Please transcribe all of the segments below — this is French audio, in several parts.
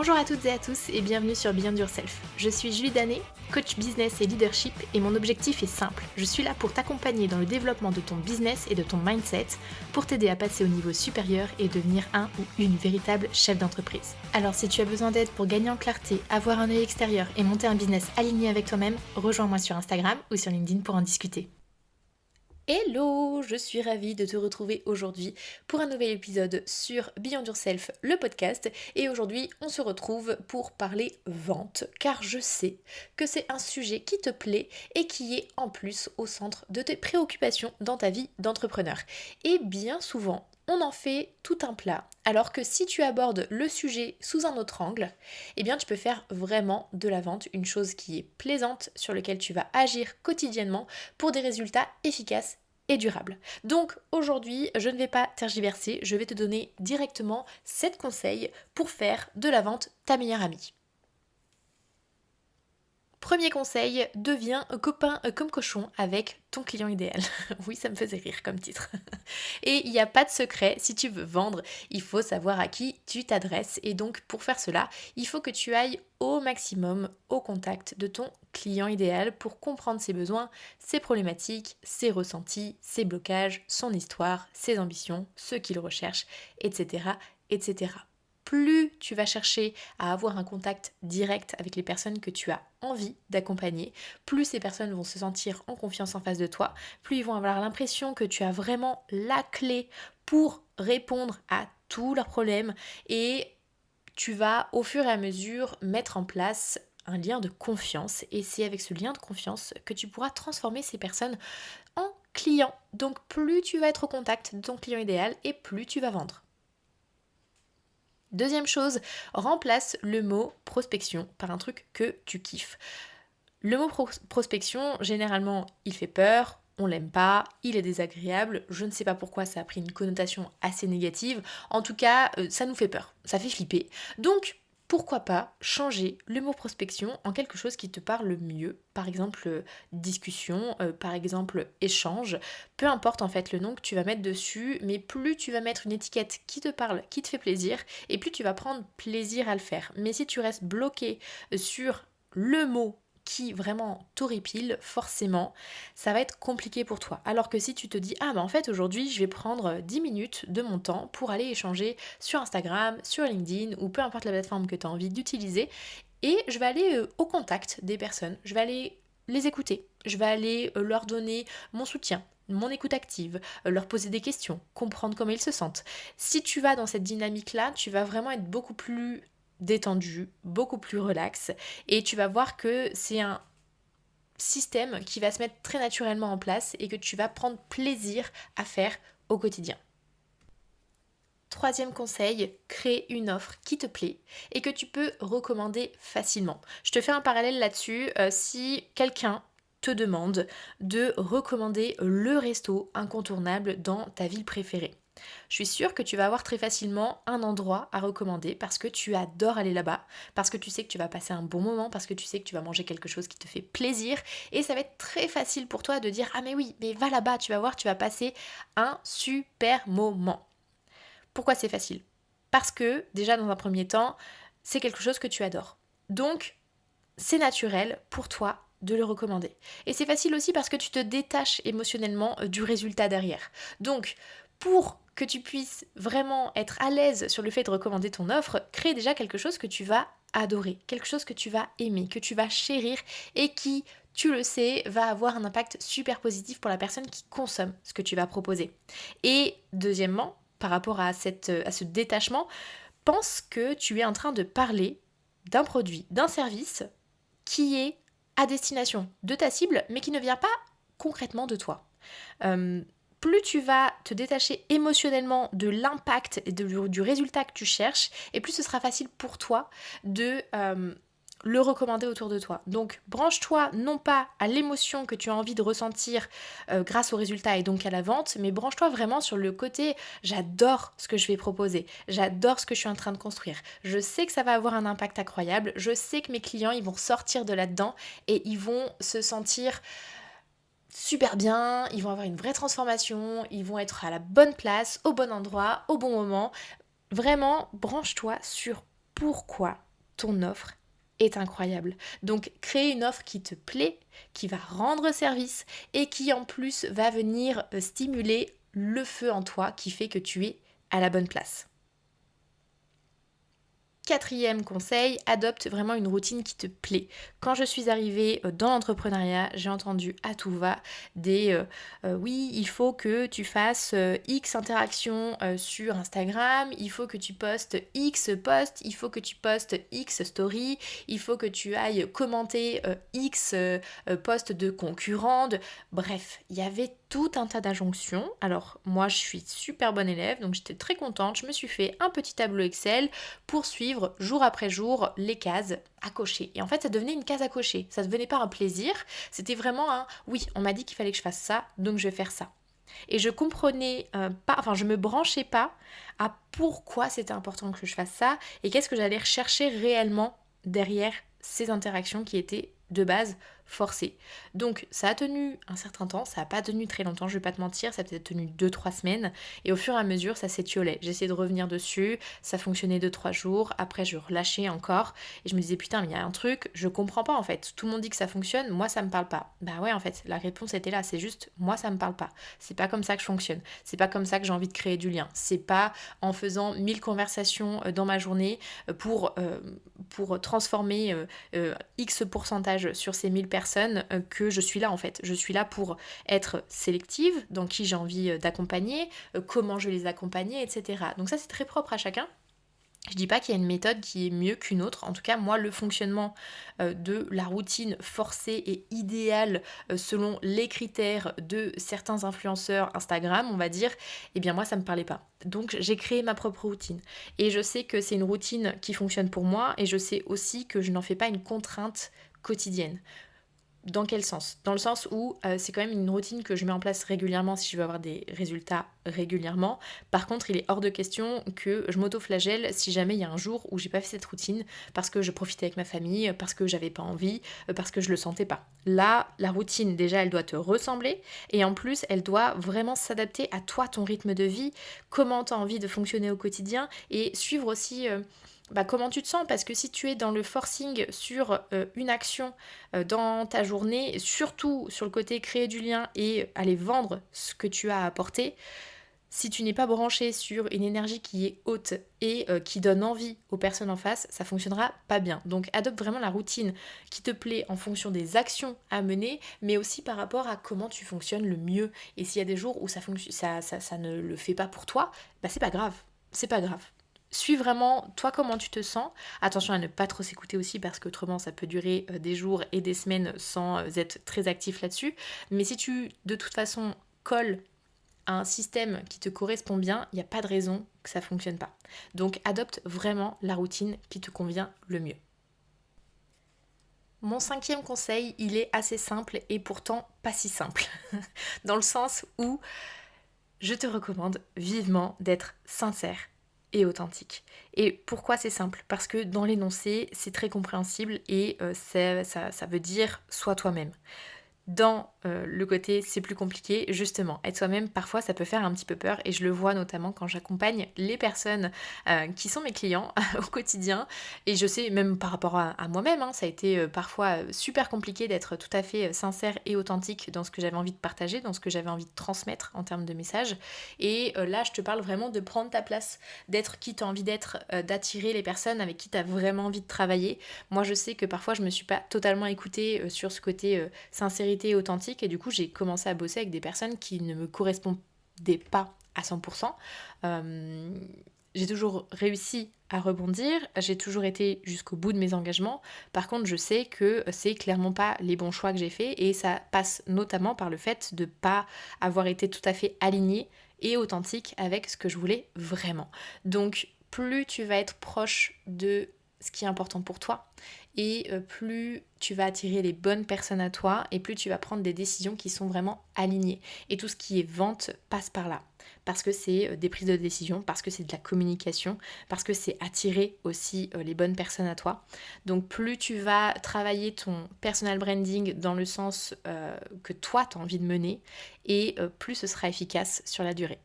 Bonjour à toutes et à tous et bienvenue sur Beyond Yourself. Je suis Julie Danet, coach business et leadership et mon objectif est simple. Je suis là pour t'accompagner dans le développement de ton business et de ton mindset pour t'aider à passer au niveau supérieur et devenir un ou une véritable chef d'entreprise. Alors si tu as besoin d'aide pour gagner en clarté, avoir un œil extérieur et monter un business aligné avec toi-même, rejoins-moi sur Instagram ou sur LinkedIn pour en discuter. Hello, je suis ravie de te retrouver aujourd'hui pour un nouvel épisode sur Beyond Yourself, le podcast. Et aujourd'hui, on se retrouve pour parler vente, car je sais que c'est un sujet qui te plaît et qui est en plus au centre de tes préoccupations dans ta vie d'entrepreneur. Et bien souvent, on en fait tout un plat, alors que si tu abordes le sujet sous un autre angle, eh bien tu peux faire vraiment de la vente une chose qui est plaisante, sur laquelle tu vas agir quotidiennement pour des résultats efficaces et durables. Donc aujourd'hui, je ne vais pas tergiverser, je vais te donner directement 7 conseils pour faire de la vente ta meilleure amie. Premier conseil, deviens copain comme cochon avec ton client idéal. Oui, ça me faisait rire comme titre. Et il n'y a pas de secret, si tu veux vendre, il faut savoir à qui tu t'adresses. Et donc pour faire cela, il faut que tu ailles au maximum au contact de ton client idéal pour comprendre ses besoins, ses problématiques, ses ressentis, ses blocages, son histoire, ses ambitions, ce qu'il recherche, etc. etc. Plus tu vas chercher à avoir un contact direct avec les personnes que tu as envie d'accompagner, plus ces personnes vont se sentir en confiance en face de toi, plus ils vont avoir l'impression que tu as vraiment la clé pour répondre à tous leurs problèmes et tu vas au fur et à mesure mettre en place un lien de confiance et c'est avec ce lien de confiance que tu pourras transformer ces personnes en clients. Donc plus tu vas être au contact de ton client idéal et plus tu vas vendre. Deuxième chose, remplace le mot prospection par un truc que tu kiffes. Le mot prospection, généralement, il fait peur, on l'aime pas, il est désagréable, je ne sais pas pourquoi ça a pris une connotation assez négative, en tout cas, ça nous fait peur, ça fait flipper. Donc, pourquoi pas changer le mot prospection en quelque chose qui te parle mieux, par exemple discussion, par exemple échange, peu importe en fait le nom que tu vas mettre dessus, mais plus tu vas mettre une étiquette qui te parle, qui te fait plaisir, et plus tu vas prendre plaisir à le faire. Mais si tu restes bloqué sur le mot qui vraiment t'horripile, forcément, ça va être compliqué pour toi. Alors que si tu te dis, ah bah en fait aujourd'hui je vais prendre 10 minutes de mon temps pour aller échanger sur Instagram, sur LinkedIn ou peu importe la plateforme que tu as envie d'utiliser, et je vais aller au contact des personnes, je vais aller les écouter, je vais aller leur donner mon soutien, mon écoute active, leur poser des questions, comprendre comment ils se sentent. Si tu vas dans cette dynamique-là, tu vas vraiment être beaucoup plus détendu, beaucoup plus relax et tu vas voir que c'est un système qui va se mettre très naturellement en place et que tu vas prendre plaisir à faire au quotidien. Troisième conseil, crée une offre qui te plaît et que tu peux recommander facilement. Je te fais un parallèle là-dessus. Si quelqu'un te demande de recommander le resto incontournable dans ta ville préférée, je suis sûre que tu vas avoir très facilement un endroit à recommander parce que tu adores aller là-bas, parce que tu sais que tu vas passer un bon moment, parce que tu sais que tu vas manger quelque chose qui te fait plaisir et ça va être très facile pour toi de dire ah mais oui, mais va là-bas, tu vas voir, tu vas passer un super moment. Pourquoi c'est facile ? Parce que déjà dans un premier temps, c'est quelque chose que tu adores. Donc c'est naturel pour toi de le recommander. Et c'est facile aussi parce que tu te détaches émotionnellement du résultat derrière. Donc pour que tu puisses vraiment être à l'aise sur le fait de recommander ton offre, crée déjà quelque chose que tu vas adorer, quelque chose que tu vas aimer, que tu vas chérir et qui, tu le sais, va avoir un impact super positif pour la personne qui consomme ce que tu vas proposer. Et deuxièmement, par rapport à ce détachement, pense que tu es en train de parler d'un produit, d'un service qui est à destination de ta cible, mais qui ne vient pas concrètement de toi. Plus tu vas te détacher émotionnellement de l'impact et du résultat que tu cherches, et plus ce sera facile pour toi de le recommander autour de toi. Donc branche-toi non pas à l'émotion que tu as envie de ressentir grâce au résultat et donc à la vente, mais branche-toi vraiment sur le côté j'adore ce que je vais proposer, j'adore ce que je suis en train de construire, je sais que ça va avoir un impact incroyable, je sais que mes clients ils vont sortir de là-dedans et ils vont se sentir super bien, ils vont avoir une vraie transformation, ils vont être à la bonne place, au bon endroit, au bon moment. Vraiment, branche-toi sur pourquoi ton offre est incroyable. Donc crée une offre qui te plaît, qui va rendre service et qui en plus va venir stimuler le feu en toi qui fait que tu es à la bonne place. Quatrième conseil, adopte vraiment une routine qui te plaît. Quand je suis arrivée dans l'entrepreneuriat, j'ai entendu à tout va oui, il faut que tu fasses X interactions sur Instagram, il faut que tu postes X posts, il faut que tu postes X story, il faut que tu ailles commenter X posts de concurrents. Bref, il y avait tout un tas d'injonctions. Alors moi, je suis super bonne élève, donc j'étais très contente. Je me suis fait un petit tableau Excel pour suivre jour après jour les cases à cocher. Et en fait, ça devenait une case à cocher. Ça ne devenait pas un plaisir, c'était vraiment un oui, on m'a dit qu'il fallait que je fasse ça, donc je vais faire ça. Et je comprenais pas, enfin je me branchais pas à pourquoi c'était important que je fasse ça et qu'est-ce que j'allais rechercher réellement derrière ces interactions qui étaient de base forcées. Donc ça a tenu un certain temps, ça n'a pas tenu très longtemps, je vais pas te mentir, ça a peut-être tenu 2-3 semaines et au fur et à mesure ça s'étiolait. J'essayais de revenir dessus, ça fonctionnait 2-3 jours, après je relâchais encore et je me disais putain mais il y a un truc, je comprends pas en fait, tout le monde dit que ça fonctionne, moi ça me parle pas. Bah ouais en fait, la réponse était là, c'est juste moi ça me parle pas. C'est pas comme ça que je fonctionne, c'est pas comme ça que j'ai envie de créer du lien, c'est pas en faisant 1000 conversations dans ma journée pour transformer X pourcentage sur ces 1000 personnes que je suis là en fait. Je suis là pour être sélective dans qui j'ai envie d'accompagner, comment je vais les accompagner, etc. Donc ça c'est très propre à chacun. Je dis pas qu'il y a une méthode qui est mieux qu'une autre. En tout cas, moi, le fonctionnement de la routine forcée et idéale selon les critères de certains influenceurs Instagram, on va dire, eh bien moi, ça me parlait pas. Donc, j'ai créé ma propre routine. Et je sais que c'est une routine qui fonctionne pour moi et je sais aussi que je n'en fais pas une contrainte quotidienne. Dans quel sens? Dans le sens où c'est quand même une routine que je mets en place régulièrement si je veux avoir des résultats régulièrement. Par contre, il est hors de question que je m'auto-flagelle si jamais il y a un jour où j'ai pas fait cette routine parce que je profitais avec ma famille, parce que j'avais pas envie, parce que je le sentais pas. Là, la routine, déjà, elle doit te ressembler et en plus, elle doit vraiment s'adapter à toi, ton rythme de vie, comment tu as envie de fonctionner au quotidien et suivre aussi comment tu te sens parce que si tu es dans le forcing sur une action dans ta journée, surtout sur le côté créer du lien et aller vendre ce que tu as apporté, si tu n'es pas branché sur une énergie qui est haute et qui donne envie aux personnes en face, ça fonctionnera pas bien. Donc adopte vraiment la routine qui te plaît en fonction des actions à mener, mais aussi par rapport à comment tu fonctionnes le mieux. Et s'il y a des jours où ça ne le fait pas pour toi, bah c'est pas grave. C'est pas grave. Suis vraiment toi comment tu te sens. Attention à ne pas trop s'écouter aussi parce qu'autrement ça peut durer des jours et des semaines sans être très actif là-dessus. Mais si tu de toute façon colles à un système qui te correspond bien, il n'y a pas de raison que ça ne fonctionne pas. Donc adopte vraiment la routine qui te convient le mieux. Mon cinquième conseil, il est assez simple et pourtant pas si simple. Dans le sens où je te recommande vivement d'être sincère et authentique. Et pourquoi c'est simple? Parce que dans l'énoncé, c'est très compréhensible et ça veut dire sois toi-même. Dans le côté c'est plus compliqué, justement, être soi-même, parfois ça peut faire un petit peu peur et je le vois notamment quand j'accompagne les personnes qui sont mes clients au quotidien et je sais même par rapport à moi-même, hein, ça a été parfois super compliqué d'être tout à fait sincère et authentique dans ce que j'avais envie de partager, dans ce que j'avais envie de transmettre en termes de messages et là je te parle vraiment de prendre ta place, d'être qui tu as envie d'être, d'attirer les personnes avec qui tu as vraiment envie de travailler. Moi je sais que parfois je me suis pas totalement écoutée sur ce côté sincérité authentique et du coup j'ai commencé à bosser avec des personnes qui ne me correspondaient pas à 100%. J'ai toujours réussi à rebondir, j'ai toujours été jusqu'au bout de mes engagements. Par contre, je sais que c'est clairement pas les bons choix que j'ai faits et ça passe notamment par le fait de pas avoir été tout à fait alignée et authentique avec ce que je voulais vraiment. Donc, plus tu vas être proche de ce qui est important pour toi et plus tu vas attirer les bonnes personnes à toi et plus tu vas prendre des décisions qui sont vraiment alignées. Et tout ce qui est vente passe par là. Parce que c'est des prises de décision, parce que c'est de la communication, parce que c'est attirer aussi les bonnes personnes à toi. Donc plus tu vas travailler ton personal branding dans le sens que toi tu as envie de mener et plus ce sera efficace sur la durée.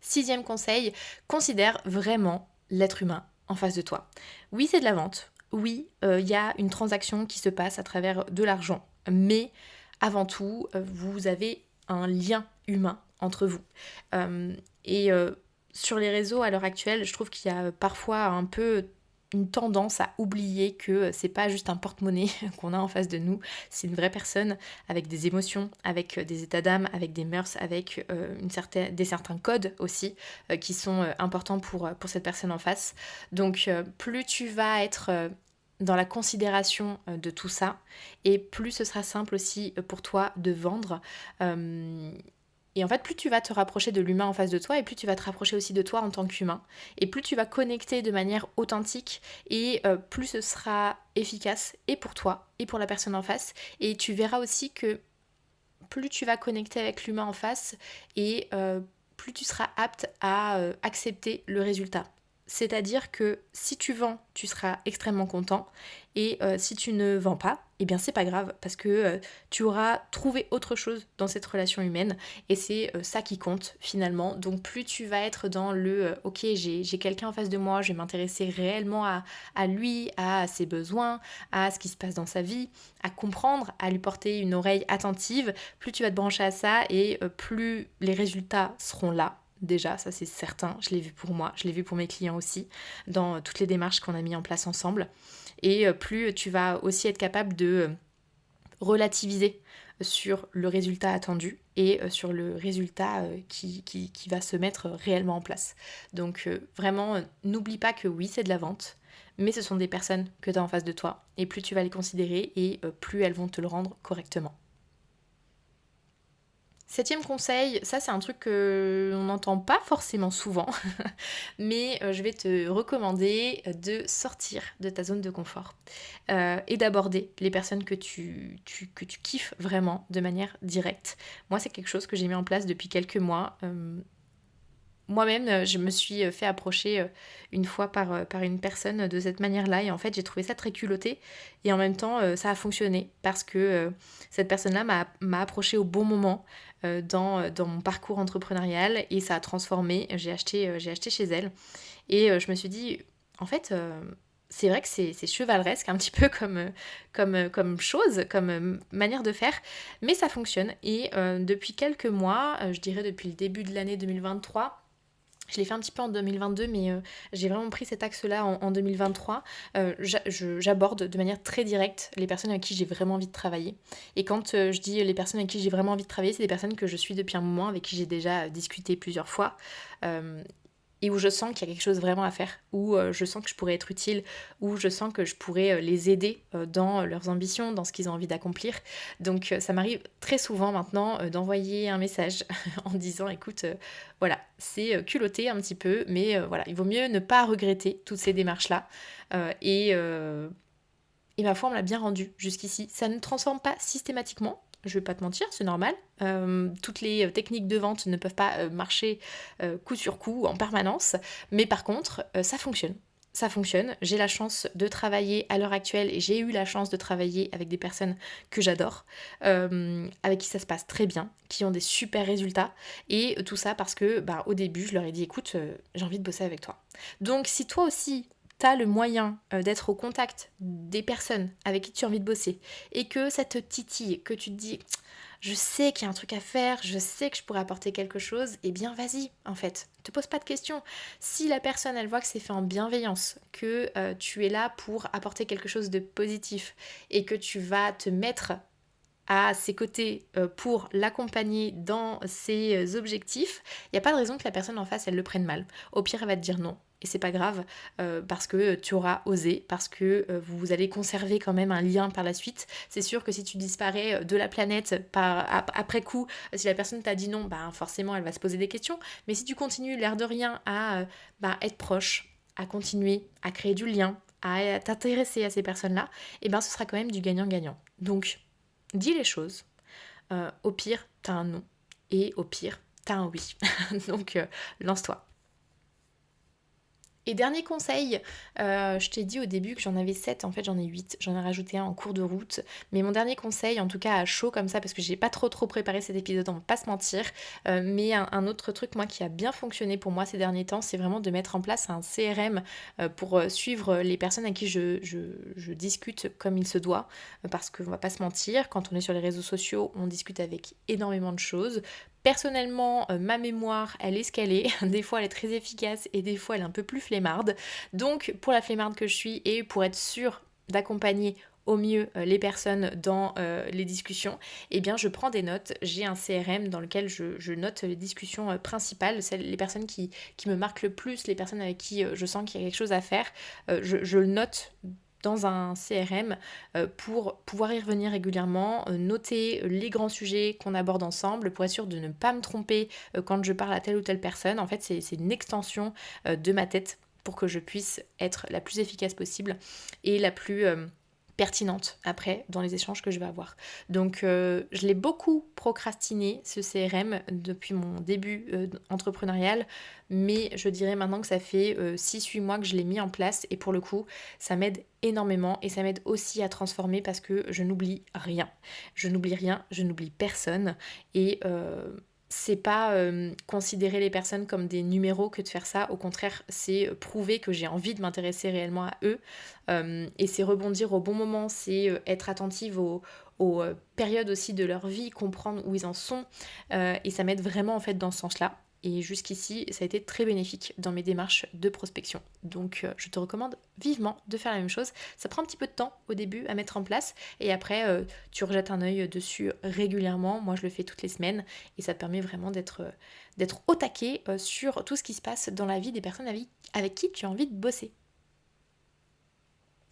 Sixième conseil, considère vraiment l'être humain en face de toi. Oui, c'est de la vente. Oui, il y a une transaction qui se passe à travers de l'argent. Mais avant tout, vous avez un lien humain entre vous. Et sur les réseaux à l'heure actuelle, je trouve qu'il y a parfois un peu une tendance à oublier que c'est pas juste un porte-monnaie qu'on a en face de nous, c'est une vraie personne avec des émotions, avec des états d'âme, avec des mœurs, avec certains codes aussi qui sont importants pour cette personne en face. Donc plus tu vas être dans la considération de tout ça, et plus ce sera simple aussi pour toi de vendre. Et en fait, plus tu vas te rapprocher de l'humain en face de toi, et plus tu vas te rapprocher aussi de toi en tant qu'humain, et plus tu vas connecter de manière authentique, et plus ce sera efficace, et pour toi, et pour la personne en face. Et tu verras aussi que plus tu vas connecter avec l'humain en face, et plus tu seras apte à accepter le résultat. C'est-à-dire que si tu vends, tu seras extrêmement content, et si tu ne vends pas, eh bien c'est pas grave, parce que tu auras trouvé autre chose dans cette relation humaine, et c'est ça qui compte finalement. Donc plus tu vas être dans le ok, j'ai quelqu'un en face de moi, je vais m'intéresser réellement à lui, à ses besoins, à ce qui se passe dans sa vie, à comprendre, à lui porter une oreille attentive, plus tu vas te brancher à ça, et plus les résultats seront là. Déjà, ça c'est certain, je l'ai vu pour moi, je l'ai vu pour mes clients aussi, dans toutes les démarches qu'on a mis en place ensemble. Et plus tu vas aussi être capable de relativiser sur le résultat attendu, et sur le résultat qui va se mettre réellement en place. Donc vraiment, n'oublie pas que oui, c'est de la vente, mais ce sont des personnes que tu as en face de toi, et plus tu vas les considérer, et plus elles vont te le rendre correctement. Septième conseil, ça c'est un truc qu'on n'entend pas forcément souvent, mais je vais te recommander de sortir de ta zone de confort, et d'aborder les personnes que que tu kiffes vraiment de manière directe. Moi, c'est quelque chose que j'ai mis en place depuis quelques mois. Moi-même, je me suis fait approcher une fois par une personne de cette manière-là, et en fait j'ai trouvé ça très culotté, et en même temps ça a fonctionné parce que cette personne-là m'a approché au bon moment dans mon parcours entrepreneurial, et ça a transformé. J'ai acheté chez elle, et je me suis dit, en fait, c'est vrai que c'est chevaleresque un petit peu comme chose, comme manière de faire, mais ça fonctionne. Et depuis quelques mois, je dirais depuis le début de l'année 2023, je l'ai fait un petit peu en 2022, mais j'ai vraiment pris cet axe-là en 2023. J'aborde de manière très directe les personnes avec qui j'ai vraiment envie de travailler. Et quand je dis les personnes avec qui j'ai vraiment envie de travailler, c'est des personnes que je suis depuis un moment, avec qui j'ai déjà discuté plusieurs fois. Et où je sens qu'il y a quelque chose vraiment à faire, où je sens que je pourrais être utile, où je sens que je pourrais les aider dans leurs ambitions, dans ce qu'ils ont envie d'accomplir. Donc ça m'arrive très souvent maintenant d'envoyer un message en disant, écoute, voilà, c'est culotté un petit peu, mais voilà, il vaut mieux ne pas regretter toutes ces démarches-là. Et ma foi, on me l'a bien rendu jusqu'ici. Ça ne transforme pas systématiquement, je vais pas te mentir, c'est normal. Toutes les techniques de vente ne peuvent pas marcher coup sur coup en permanence, mais par contre, ça fonctionne. Ça fonctionne. J'ai la chance de travailler à l'heure actuelle, et j'ai eu la chance de travailler avec des personnes que j'adore, avec qui ça se passe très bien, qui ont des super résultats, et tout ça parce que au début, je leur ai dit, écoute, j'ai envie de bosser avec toi. Donc si toi aussi, t'as le moyen d'être au contact des personnes avec qui tu as envie de bosser, et que ça te titille, que tu te dis je sais qu'il y a un truc à faire, je sais que je pourrais apporter quelque chose, eh bien vas-y en fait, te pose pas de questions. Si la personne elle voit que c'est fait en bienveillance, que tu es là pour apporter quelque chose de positif, et que tu vas te mettre à ses côtés pour l'accompagner dans ses objectifs, il n'y a pas de raison que la personne en face elle le prenne mal. Au pire, elle va te dire non. Et c'est pas grave, parce que tu auras osé, parce que vous allez conserver quand même un lien par la suite. C'est sûr que si tu disparais de la planète après coup, si la personne t'a dit non, forcément elle va se poser des questions. Mais si tu continues l'air de rien à être proche, à continuer, à créer du lien, à t'intéresser à ces personnes-là, et ce sera quand même du gagnant-gagnant. Donc, dis les choses. Au pire, t'as un non. Et au pire, t'as un oui. Donc, lance-toi. Et dernier conseil, je t'ai dit au début que j'en avais 7, en fait j'en ai 8, j'en ai rajouté un en cours de route. Mais mon dernier conseil, en tout cas à chaud comme ça, parce que j'ai pas trop préparé cet épisode, on va pas se mentir, mais un autre truc moi qui a bien fonctionné pour moi ces derniers temps, c'est vraiment de mettre en place un CRM pour suivre les personnes à qui je discute comme il se doit. Parce qu'on va pas se mentir, quand on est sur les réseaux sociaux, on discute avec énormément de choses. Personnellement, ma mémoire, elle est ce qu'elle est. Des fois, elle est très efficace et des fois, elle est un peu plus flemmarde. Donc, pour la flemmarde que je suis et pour être sûre d'accompagner au mieux les personnes dans les discussions, eh bien je prends des notes. J'ai un CRM dans lequel je note les discussions principales, les personnes qui me marquent le plus, les personnes avec qui je sens qu'il y a quelque chose à faire. Je le note dans un CRM pour pouvoir y revenir régulièrement, noter les grands sujets qu'on aborde ensemble pour être sûr de ne pas me tromper quand je parle à telle ou telle personne. En fait, c'est une extension de ma tête pour que je puisse être la plus efficace possible et la plus pertinente après dans les échanges que je vais avoir. Donc je l'ai beaucoup procrastiné ce CRM depuis mon début entrepreneurial, mais je dirais maintenant que ça fait 6-8 mois que je l'ai mis en place et pour le coup ça m'aide énormément et ça m'aide aussi à transformer parce que je n'oublie rien. Je n'oublie rien, je n'oublie personne et c'est pas considérer les personnes comme des numéros que de faire ça. Au contraire, c'est prouver que j'ai envie de m'intéresser réellement à eux. Et c'est rebondir au bon moment, c'est être attentive aux périodes aussi de leur vie, comprendre où ils en sont. Et ça m'aide vraiment en fait dans ce sens-là. Et jusqu'ici, ça a été très bénéfique dans mes démarches de prospection. Donc je te recommande vivement de faire la même chose. Ça prend un petit peu de temps au début à mettre en place et après tu rejettes un œil dessus régulièrement. Moi je le fais toutes les semaines et ça te permet vraiment d'être au taquet sur tout ce qui se passe dans la vie des personnes avec qui tu as envie de bosser.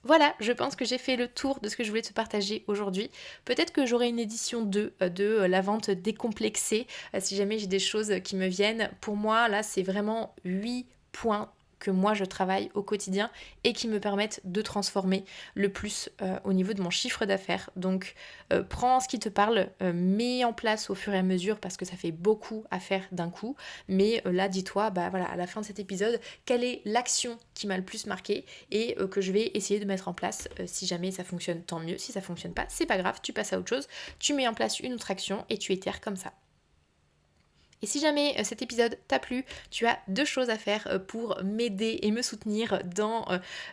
Voilà, je pense que j'ai fait le tour de ce que je voulais te partager aujourd'hui. Peut-être que j'aurai une édition 2 de la vente décomplexée, si jamais j'ai des choses qui me viennent. Pour moi, là, c'est vraiment 8 points que moi je travaille au quotidien et qui me permettent de transformer le plus au niveau de mon chiffre d'affaires. Donc prends ce qui te parle, mets en place au fur et à mesure parce que ça fait beaucoup à faire d'un coup. Mais là dis-toi, bah voilà, à la fin de cet épisode, quelle est l'action qui m'a le plus marqué et que je vais essayer de mettre en place. Si jamais ça fonctionne, tant mieux. Si ça fonctionne pas, c'est pas grave, tu passes à autre chose, tu mets en place une autre action et tu itères comme ça. Et si jamais cet épisode t'a plu, tu as 2 choses à faire pour m'aider et me soutenir dans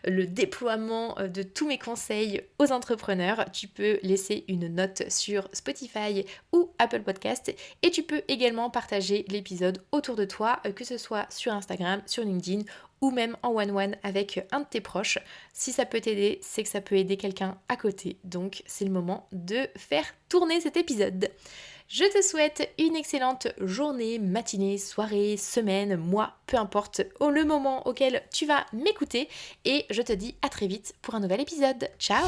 le déploiement de tous mes conseils aux entrepreneurs. Tu peux laisser une note sur Spotify ou Apple Podcast et tu peux également partager l'épisode autour de toi, que ce soit sur Instagram, sur LinkedIn ou même en one-one avec un de tes proches. Si ça peut t'aider, c'est que ça peut aider quelqu'un à côté. Donc c'est le moment de faire tourner cet épisode. Je te souhaite une excellente journée, matinée, soirée, semaine, mois, peu importe le moment auquel tu vas m'écouter et je te dis à très vite pour un nouvel épisode. Ciao!